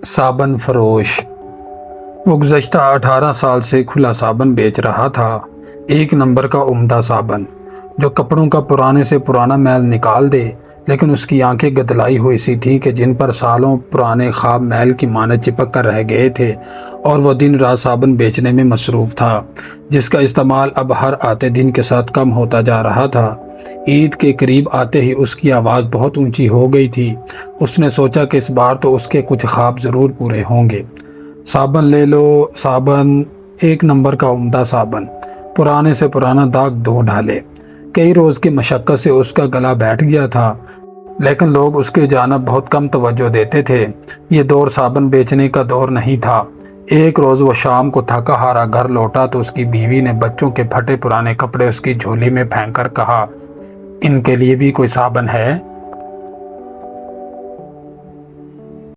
साबन फरोश। वो गुज़श्ता 18 साल से खुला साबन बेच रहा था। एक नंबर का उम्दा साबन जो कपड़ों का पुराने से पुराना मैल निकाल दे। लेकिन उसकी आंखें गदलाई हुई सी थी कि जिन पर सालों पुराने ख्वाब मैल की माने चिपक कर रह गए थे, और वह दिन रात साबन बेचने में मसरूफ़ था, जिसका इस्तेमाल अब हर आते दिन के साथ कम होता जा रहा था। ईद के करीब आते ही उसकी आवाज़ बहुत ऊंची हो गई थी। उसने सोचा कि इस बार तो उसके कुछ ख्वाब ज़रूर पूरे होंगे। साबन ले लो साबन, एक नंबर का उम्दा साबन, पुराने से पुराना दाग धो डाले। कई रोज़ की मशक्क़त से उसका गला बैठ गया था, लेकिन लोग उसके जानब बहुत कम तवज्जो देते थे। ये दौर साबन बेचने का दौर नहीं था। एक रोज़ वो शाम को थका हारा घर लौटा तो उसकी बीवी ने बच्चों के फटे पुराने कपड़े उसकी झोली में फेंक कर कहा, इनके लिए भी कोई साबन है?